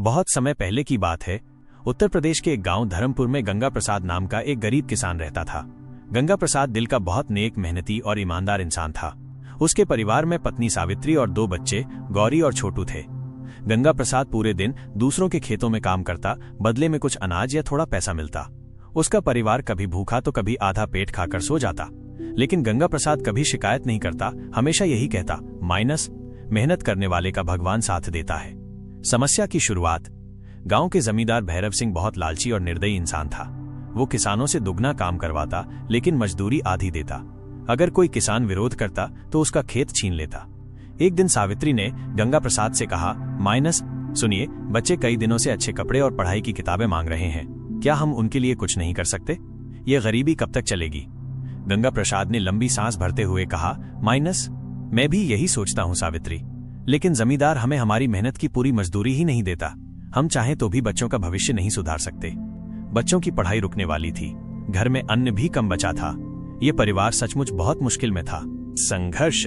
बहुत समय पहले की बात है। उत्तर प्रदेश के एक गांव धर्मपुर में गंगा प्रसाद नाम का एक गरीब किसान रहता था। गंगा प्रसाद दिल का बहुत नेक, मेहनती और ईमानदार इंसान था। उसके परिवार में पत्नी सावित्री और 2 बच्चे गौरी और छोटू थे। गंगा प्रसाद पूरे दिन दूसरों के खेतों में काम करता, बदले में कुछ अनाज या थोड़ा पैसा मिलता। उसका परिवार कभी भूखा तो कभी आधा पेट खाकर सो जाता, लेकिन गंगा प्रसाद कभी शिकायत नहीं करता। हमेशा यही कहता, माइनस मेहनत करने वाले का भगवान साथ देता है। समस्या की शुरुआत। गांव के जमींदार भैरव सिंह बहुत लालची और निर्दयी इंसान था। वो किसानों से दुगना काम करवाता, लेकिन मजदूरी आधी देता। अगर कोई किसान विरोध करता तो उसका खेत छीन लेता। एक दिन सावित्री ने गंगा प्रसाद से कहा, माइनस सुनिए, बच्चे कई दिनों से अच्छे कपड़े और पढ़ाई की किताबें मांग रहे हैं। क्या हम उनके लिए कुछ नहीं कर सकते? ये गरीबी कब तक चलेगी? गंगा प्रसाद ने लंबी सांस भरते हुए कहा, माइनस मैं भी यही सोचता हूं सावित्री, लेकिन जमींदार हमें हमारी मेहनत की पूरी मजदूरी ही नहीं देता। हम चाहें तो भी बच्चों का भविष्य नहीं सुधार सकते। बच्चों की पढ़ाई रुकने वाली थी, घर में अन्न भी कम बचा था। ये परिवार सचमुच बहुत मुश्किल में था। संघर्ष।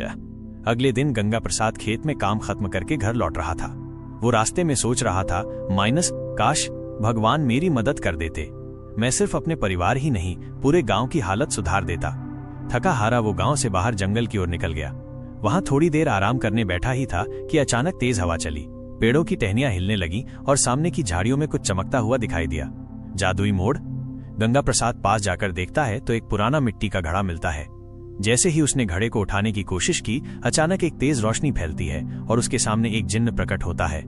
अगले दिन गंगा प्रसाद खेत में काम खत्म करके घर लौट रहा था। वो रास्ते में सोच रहा था, माइनस काश भगवान मेरी मदद कर देते। मैं सिर्फ अपने परिवार ही नहीं, पूरे गांव की हालत सुधार देता। थका हारा वो गांव से बाहर जंगल की ओर निकल गया। वहां थोड़ी देर आराम करने बैठा ही था कि अचानक तेज हवा चली। पेड़ों की टहनियां हिलने लगी और सामने की झाड़ियों में कुछ चमकता हुआ दिखाई दिया। जादुई मोड़। गंगा प्रसाद पास जाकर देखता है तो एक पुराना मिट्टी का घड़ा मिलता है। जैसे ही उसने घड़े को उठाने की कोशिश की, अचानक एक तेज रोशनी फैलती है और उसके सामने एक जिन्न प्रकट होता है।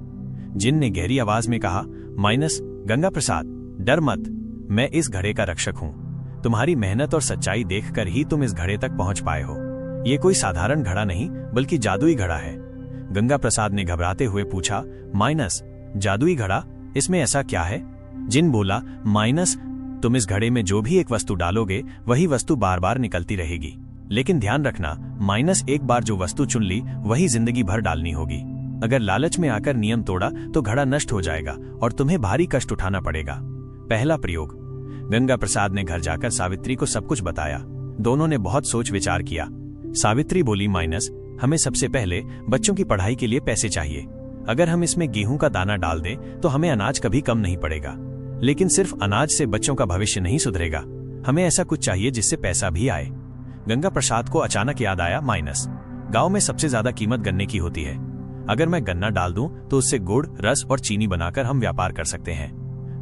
जिन्न ने गहरी आवाज में कहा, माइनस गंगा प्रसाद डर मत, मैं इस घड़े का रक्षक हूँ। तुम्हारी मेहनत और सच्चाई देखकर ही तुम इस घड़े तक पहुंच पाए हो। ये कोई साधारण घड़ा नहीं, बल्कि जादुई घड़ा है। गंगा प्रसाद ने घबराते हुए पूछा, माइनस जादुई घड़ा, इसमें ऐसा क्या है? जिन बोला, माइनस तुम इस घड़े में जो भी एक वस्तु डालोगे वही वस्तु बार बार निकलती रहेगी। लेकिन ध्यान रखना, माइनस एक बार जो वस्तु चुन ली वही जिंदगी भर डालनी होगी। अगर लालच में आकर नियम तोड़ा तो घड़ा नष्ट हो जाएगा और तुम्हें भारी कष्ट उठाना पड़ेगा। पहला प्रयोग। गंगा प्रसाद ने घर जाकर सावित्री को सब कुछ बताया। दोनों ने बहुत सोच विचार किया। सावित्री बोली, माइनस हमें सबसे पहले बच्चों की पढ़ाई के लिए पैसे चाहिए। अगर हम इसमें गेहूं का दाना डाल दें तो हमें अनाज कभी कम नहीं पड़ेगा। लेकिन सिर्फ अनाज से बच्चों का भविष्य नहीं सुधरेगा। हमें ऐसा कुछ चाहिए जिससे पैसा भी आए। गंगा प्रसाद को अचानक याद आया, माइनस गांव में सबसे ज्यादा कीमत गन्ने की होती है। अगर मैं गन्ना डाल दूं तो उससे गुड़, रस और चीनी बनाकर हम व्यापार कर सकते हैं।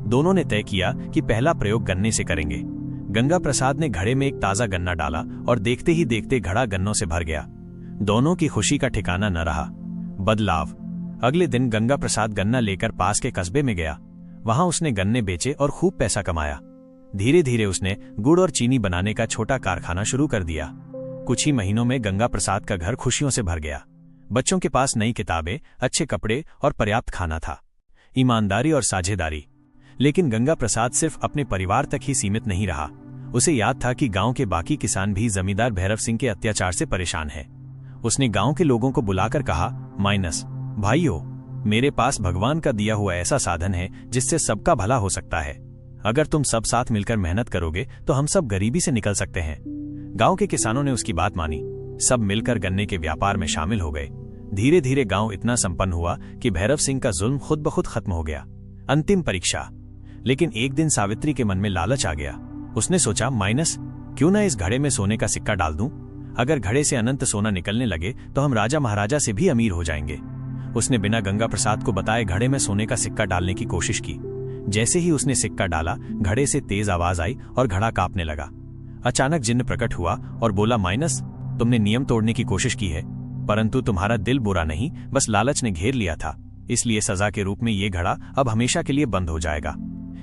दोनों ने तय किया कि पहला प्रयोग गन्ने से करेंगे। गंगा प्रसाद ने घड़े में एक ताजा गन्ना डाला और देखते ही देखते घड़ा गन्नों से भर गया। दोनों की खुशी का ठिकाना न रहा। बदलाव। अगले दिन गंगा प्रसाद गन्ना लेकर पास के कस्बे में गया। वहां उसने गन्ने बेचे और खूब पैसा कमाया। धीरे धीरे उसने गुड़ और चीनी बनाने का छोटा कारखाना शुरू कर दिया। कुछ ही महीनों में गंगा प्रसाद का घर खुशियों से भर गया। बच्चों के पास नई किताबें, अच्छे कपड़े और पर्याप्त खाना था। ईमानदारी और साझेदारी। लेकिन गंगा प्रसाद सिर्फ अपने परिवार तक ही सीमित नहीं रहा। उसे याद था कि गांव के बाकी किसान भी जमींदार भैरव सिंह के अत्याचार से परेशान हैं। उसने गांव के लोगों को बुलाकर कहा, माइनस भाइयों, मेरे पास भगवान का दिया हुआ ऐसा साधन है जिससे सबका भला हो सकता है। अगर तुम सब साथ मिलकर मेहनत करोगे तो हम सब गरीबी से निकल सकते हैं। गांव के किसानों ने उसकी बात मानी। सब मिलकर गन्ने के व्यापार में शामिल हो गए। धीरे धीरे गांव इतना संपन्न हुआ कि भैरव सिंह का जुल्म खुद ब खुद खत्म हो गया। अंतिम परीक्षा। लेकिन एक दिन सावित्री के मन में लालच आ गया। उसने सोचा, माइनस क्यों ना इस घड़े में सोने का सिक्का डाल दूं? अगर घड़े से अनंत सोना निकलने लगे तो हम राजा महाराजा से भी अमीर हो जाएंगे। उसने बिना गंगा प्रसाद को बताए घड़े में सोने का सिक्का डालने की कोशिश की। जैसे ही उसने सिक्का डाला, घड़े से तेज आवाज आई और घड़ा कांपने लगा। अचानक जिन्न प्रकट हुआ और बोला, माइनस तुमने नियम तोड़ने की कोशिश की है, परंतु तुम्हारा दिल बुरा नहीं, बस लालच ने घेर लिया था। इसलिए सजा के रूप में ये घड़ा अब हमेशा के लिए बंद हो जाएगा।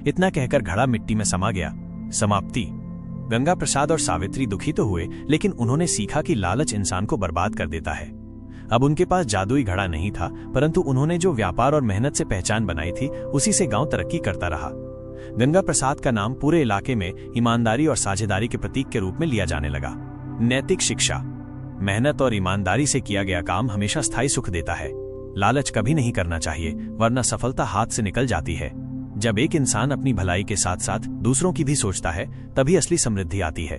इतना कहकर घड़ा मिट्टी में समा गया। समाप्ति। गंगा प्रसाद और सावित्री दुखी तो हुए, लेकिन उन्होंने सीखा कि लालच इंसान को बर्बाद कर देता है। अब उनके पास जादुई घड़ा नहीं था, परंतु उन्होंने जो व्यापार और मेहनत से पहचान बनाई थी उसी से गांव तरक्की करता रहा। गंगा प्रसाद का नाम पूरे इलाके में ईमानदारी और साझेदारी के प्रतीक के रूप में लिया जाने लगा। नैतिक शिक्षा। मेहनत और ईमानदारी से किया गया काम हमेशा स्थायी सुख देता है। लालच कभी नहीं करना चाहिए, वरना सफलता हाथ से निकल जाती है। जब एक इंसान अपनी भलाई के साथ साथ दूसरों की भी सोचता है, तभी असली समृद्धि आती है।